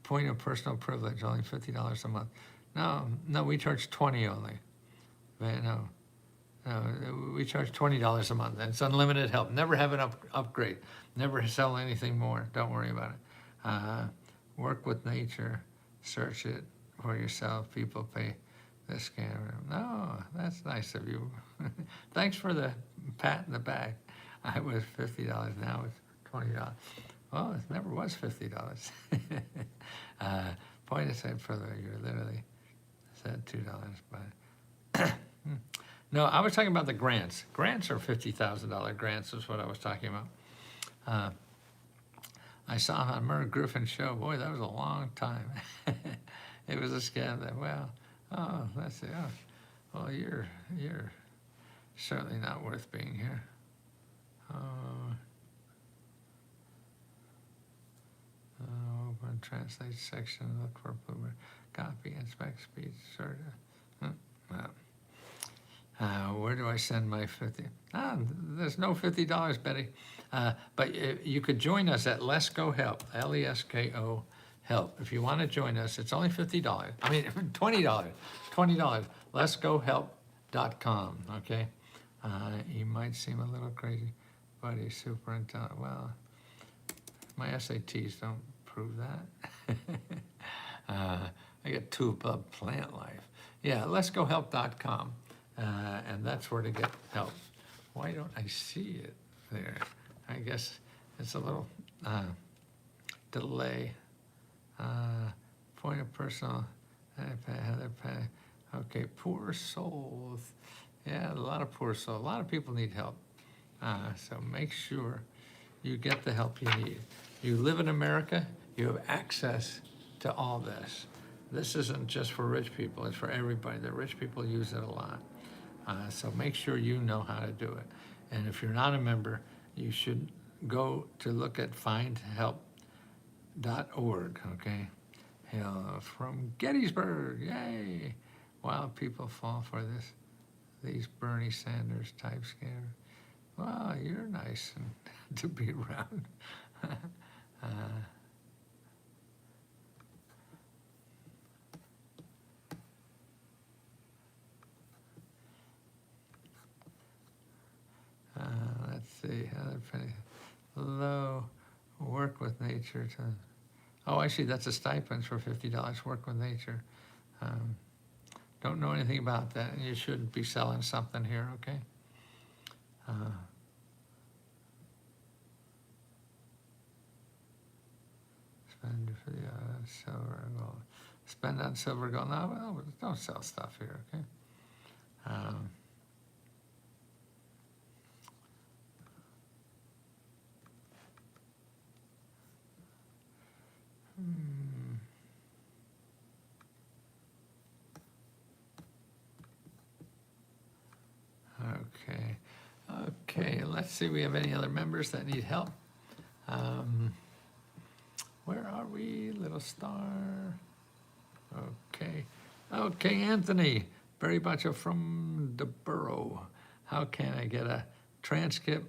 Point of personal privilege, only $50 a month. No, we charge 20 only. No, we charge $20 a month. And it's unlimited help. Never have an upgrade. Never sell anything more. Don't worry about it. Work with nature. Search it for yourself. People pay this scammer. No, that's nice of you. Thanks for the pat in the back. I was $50. Now it's $20. Well, it never was $50. Point aside further, you're literally said $2, but no, I was talking about the grants. Grants are $50,000 grants is what I was talking about. I saw him on Merv Griffin's show. Boy, that was a long time. It was a scam that, well, oh, let's see. Oh, well, you're certainly not worth being here. Open translate section, look for Bluebird, copy, inspect speech, sort of. Where do I send my 50? There's no $50, Betty. But you could join us at Let's Go Help, LESKO Help. If you want to join us, it's only $50. I mean, $20. LesGoHelp.com, okay? He might seem a little crazy, but he's super intelligent. Well, my SATs don't prove that. I get 2 above plant life. Yeah, LesGoHelp.com, and that's where to get help. Why don't I see it there? I guess it's a little delay. Point of personal, okay, poor souls. Yeah, a lot of poor souls. A lot of people need help. So make sure you get the help you need. You live in America, you have access to all this. This isn't just for rich people, it's for everybody. The rich people use it a lot. So make sure you know how to do it. And if you're not a member, you should go to look at findhelp.org, okay? Hail from Gettysburg, yay! Wow, people fall for this. These Bernie Sanders type scammers. Wow, you're nice and to be around. Let's see, low, work with nature to, oh, I see, that's a stipend for $50, work with nature. Don't know anything about that, and you shouldn't be selling something here, okay? Spend for the silver and gold. Spend on silver and gold. No, well, don't sell stuff here, okay? Okay, let's see, we have any other members that need help? Where are we, little star? Okay, Anthony, Barry Butcher from the borough. How can I get a transcript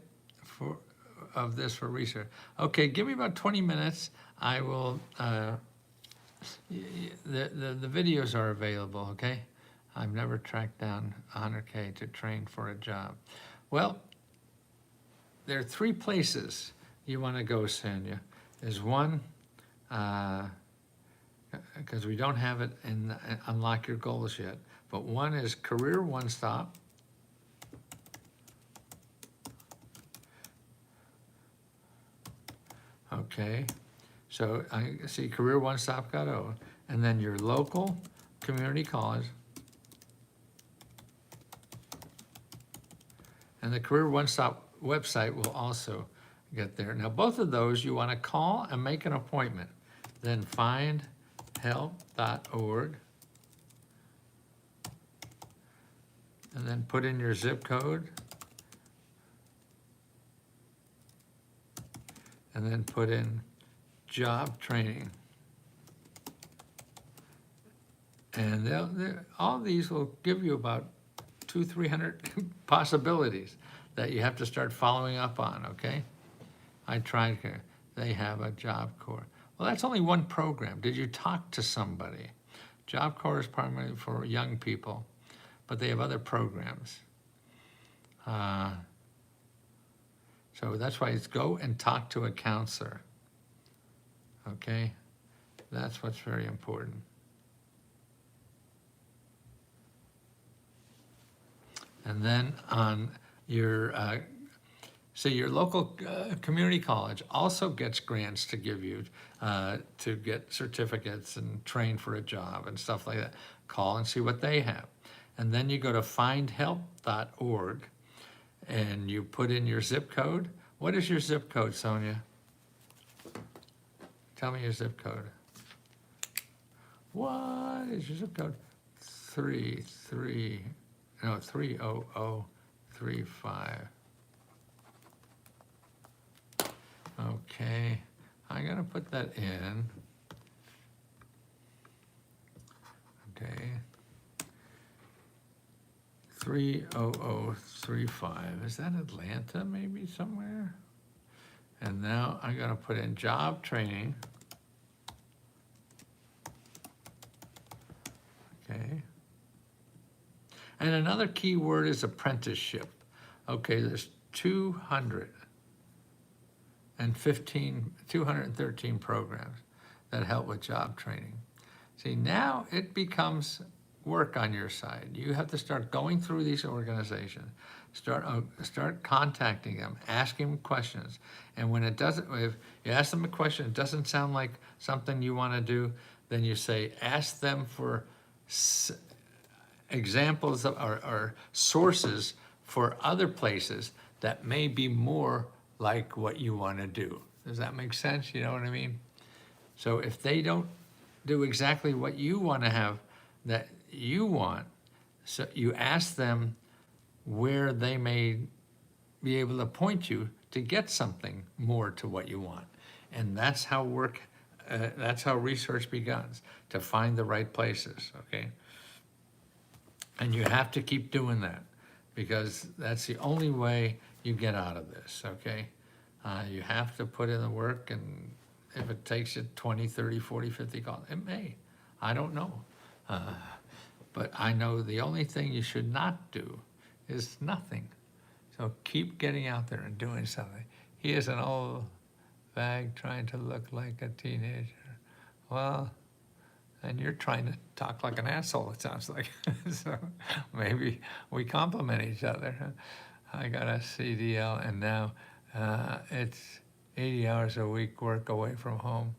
of this for research? Okay, give me about 20 minutes. I will, the videos are available, okay? I've never tracked down 100K to train for a job. Well, there are 3 places you want to go, Sonia. There's one, because we don't have it in Unlock Your Goals yet, but one is Career One Stop. Okay, so I see careeronestop.org, and then your local community college. And the Career One Stop website will also get there. Now, both of those you want to call and make an appointment. Then find help.org, and then put in your zip code, and then put in job training. And all these will give you about 200-300 possibilities that you have to start following up on, okay? I tried here. They have a Job Corps. Well, that's only one program. Did you talk to somebody? Job Corps is primarily for young people, but they have other programs. So that's why it's go and talk to a counselor, okay? That's what's very important. And then on your, so your local community college also gets grants to give you to get certificates and train for a job and stuff like that. Call and see what they have. And then you go to findhelp.org and you put in your zip code. What is your zip code, Sonia? Tell me your zip code. What is your zip code? 30035. Okay, I'm gonna put that in. Okay. 30035. Is that Atlanta maybe somewhere? And now I'm gonna put in job training. Okay. And another key word is apprenticeship. Okay, there's 213 programs that help with job training. See, now it becomes work on your side. You have to start going through these organizations, start contacting them, asking them questions. And when it doesn't, if you ask them a question, it doesn't sound like something you want to do, then you say, ask them for examples of, or sources for other places that may be more like what you want to do. Does that make sense? You know what I mean? So if they don't do exactly what you want to have that you want, so you ask them where they may be able to point you to get something more to what you want. And that's how that's how research begins, to find the right places, okay? And you have to keep doing that because that's the only way you get out of this, okay? You have to put in the work, and if it takes you 20, 30, 40, 50 calls, it may. I don't know. But I know the only thing you should not do is nothing. So keep getting out there and doing something. He is an old bag trying to look like a teenager. Well, and you're trying to talk like an asshole, it sounds like. So maybe we complement each other. I got a CDL, and now it's 80 hours a week work away from home,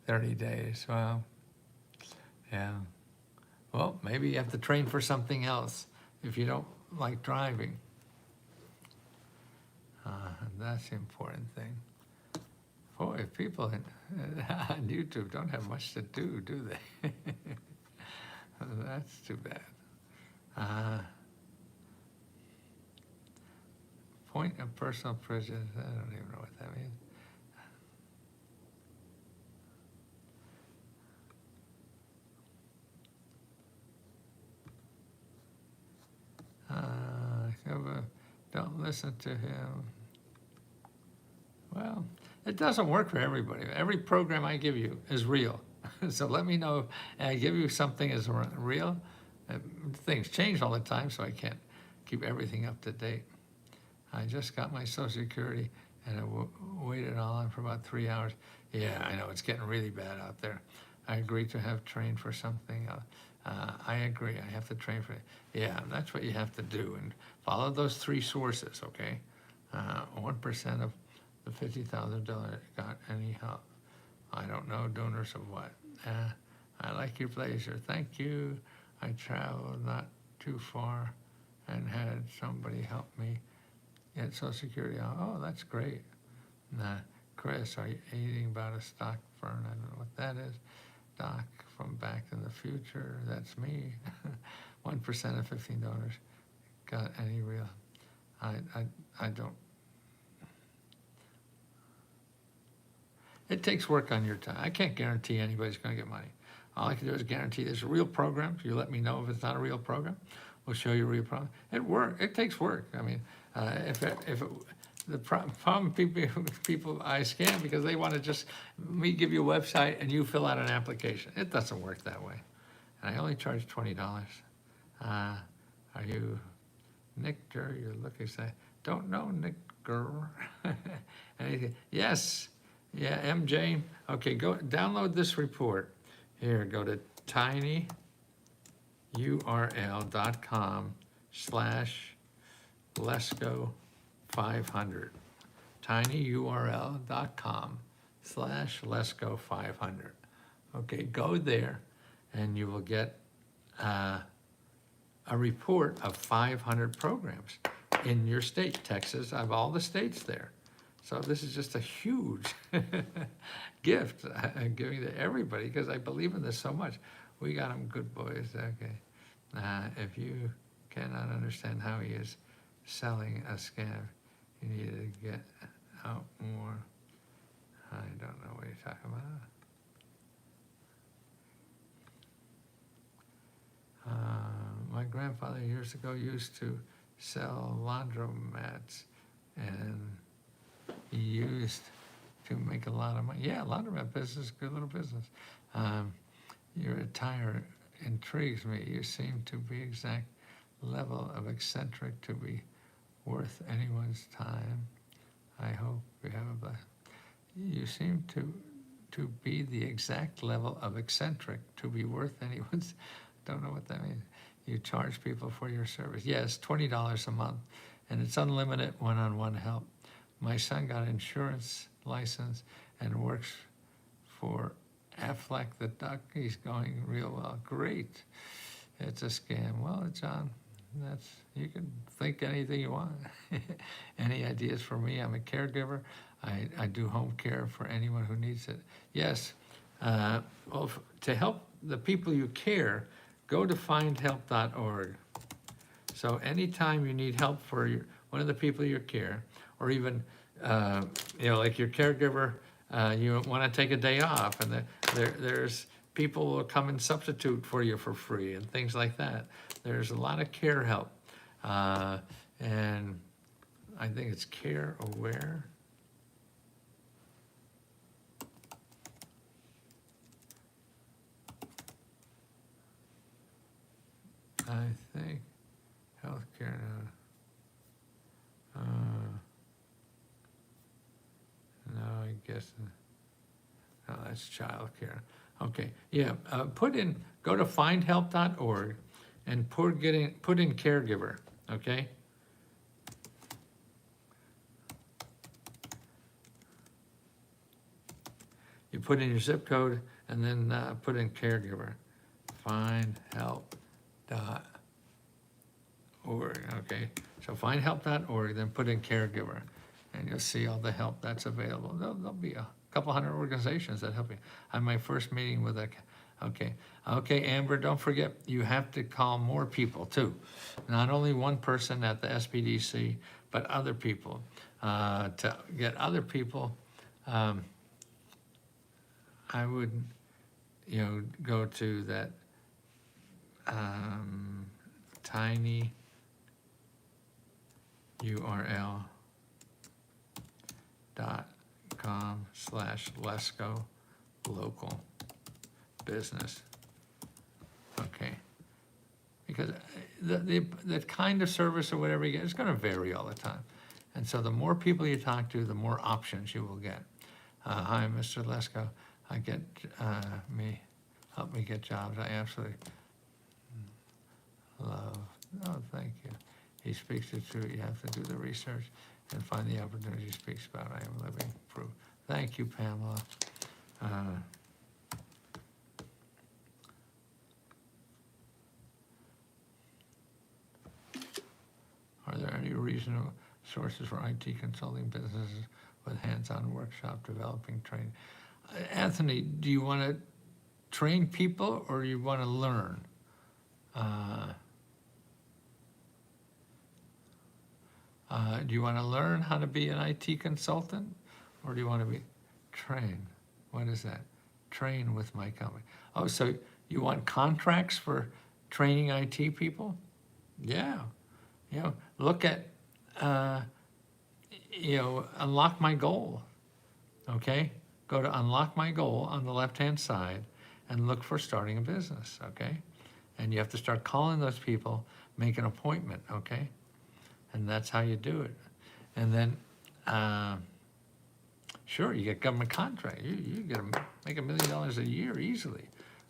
30 days. Well, yeah. Well, maybe you have to train for something else if you don't like driving. That's the important thing. Boy, people on YouTube don't have much to do they? That's too bad. Point of personal prejudice, I don't even know what that means. listen to him. Well, it doesn't work for everybody. Every program I give you is real. So let me know if I give you something is real. Things change all the time, so I can't keep everything up to date. I just got my Social Security and I waited on for about 3 hours. Yeah, I know, it's getting really bad out there. I agreed to have trained for something. I agree, I have to train for it. Yeah, that's what you have to do, and follow those 3 sources, okay? 1% of the $50,000 got any help. I don't know, donors of what? I like your blazer, thank you. I traveled not too far and had somebody help me get Social Security. Oh, that's great. Chris, are you eating about a stock fern? I don't know what that is. Doc from Back in the Future, that's me. 1% of 15 donors got any real. I don't. It takes work on your time. I can't guarantee anybody's going to get money. All I can do is guarantee there's a real program. You let me know if it's not a real program. We'll show you a real program. It takes work. I mean, the problem people I scam because they want to just me give you a website and you fill out an application. It doesn't work that way. And I only charge $20. Are you Nick Dur? You're looking say, don't know Nick Dur. Yes. Yeah, MJ. Okay, go download this report. Here, go to tinyurl.com/LesGo500. tinyurl.com/LesGo500. Okay, go there and you will get a report of 500 programs in your state. Texas, I have all the states there. So this is just a huge gift I'm giving to everybody because I believe in this so much. We got them good boys. Okay. If you cannot understand how he is selling a scam, you need to get out more. I don't know what you're talking about. My grandfather years ago used to sell laundromats, and he used to make a lot of money. Yeah, laundromat business, good little business. Your attire intrigues me. You seem to be exact level of eccentric to be worth anyone's time. I hope you have a blessing. You seem to be the exact level of eccentric to be worth anyone's. Don't know what that means. You charge people for your service. Yes, $20 a month, and it's unlimited one-on-one help. My son got insurance license and works for Affleck the Duck. He's going real well. Great. It's a scam. Well, John, you can think anything you want. Any ideas for me? I'm a caregiver. I do home care for anyone who needs it. Yes. Well, to help the people you care, go to findhelp.org. So anytime you need help for one of the people you care, or even, like your caregiver, you want to take a day off, and there's people will come and substitute for you for free and things like that. There's a lot of care help, and I think it's Care Aware. I think healthcare. No, I guess. No, that's childcare. Okay, yeah. Go to findhelp.org and put in caregiver. Okay. You put in your zip code and then put in caregiver. Findhelp.org. Okay, so findhelp.org, then put in caregiver, and you'll see all the help that's available. There'll be a couple hundred organizations that help you. I had my first meeting with okay, Amber, don't forget, you have to call more people too. Not only one person at the SPDC, but other people. To get other people, I would, go to that url.com/Lesko local business. Okay. Because the kind of service or whatever you get is going to vary all the time. And so the more people you talk to, the more options you will get. Hi, Mr. Lesko. Help me get jobs. I absolutely love. Oh, thank you. He speaks the truth. You have to do the research and find the opportunity he speaks about. I am living proof. Thank you, Pamela. Are there any reasonable sources for IT consulting businesses with hands-on workshop developing training? Anthony, do you want to train people or you want to learn? Do you want to learn how to be an IT consultant or do you want to be trained? What is that? Train with my company. Oh, so you want contracts for training IT people? Yeah. Look at, unlock my goal, okay? Go to unlock my goal on the left-hand side and look for starting a business, okay? And you have to start calling those people, make an appointment, okay? And that's how you do it. And then, sure, you get government contract. You get make $1 million a year easily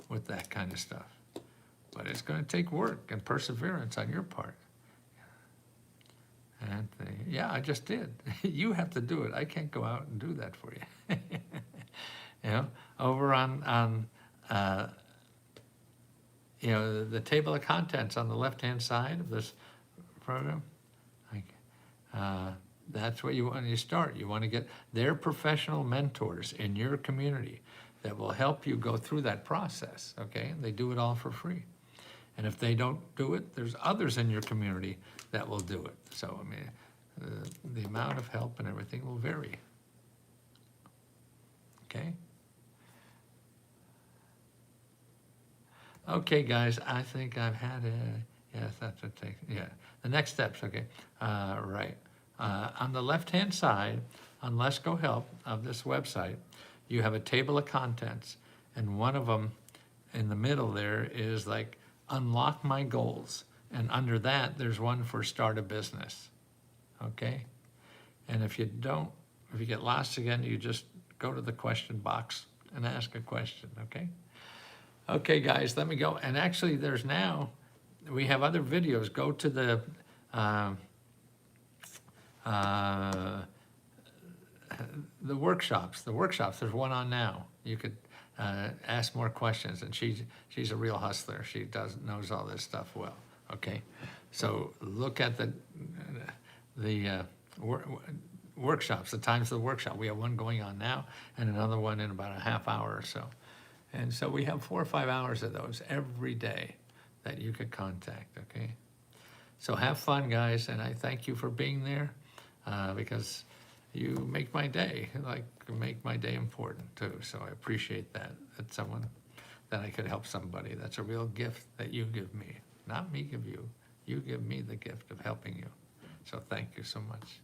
with that kind of stuff. But it's going to take work and perseverance on your part. Anthony, yeah, I just did. You have to do it. I can't go out and do that for you. Over on the table of contents on the left-hand side of this program, that's what you want to start. You want to get their professional mentors in your community that will help you go through that process, okay? They do it all for free. And if they don't do it, there's others in your community that will do it. So, I mean, the amount of help and everything will vary. Okay? Okay, guys, I think I've had it. Yes, that's what it takes. Yeah, the next steps, okay. Right. On the left-hand side, on Let's Go Help of this website, you have a table of contents, and one of them in the middle there is like, unlock my goals. And under that, there's one for start a business, okay? And if you get lost again, you just go to the question box and ask a question, okay? Okay, guys, let me go. And actually, we have other videos. Go to the workshops. There's one on now. You could ask more questions, and she's a real hustler. She knows all this stuff well. Okay, so look at the workshops, the times of the workshop. We have one going on now, and another one in about a half hour or so. And so we have 4 or 5 hours of those every day that you could contact. Okay, so have fun, guys, and I thank you for being there because you make my day, make my day important too. So I appreciate that I could help somebody. That's a real gift that you give me, not me give you. You give me the gift of helping you. So thank you so much.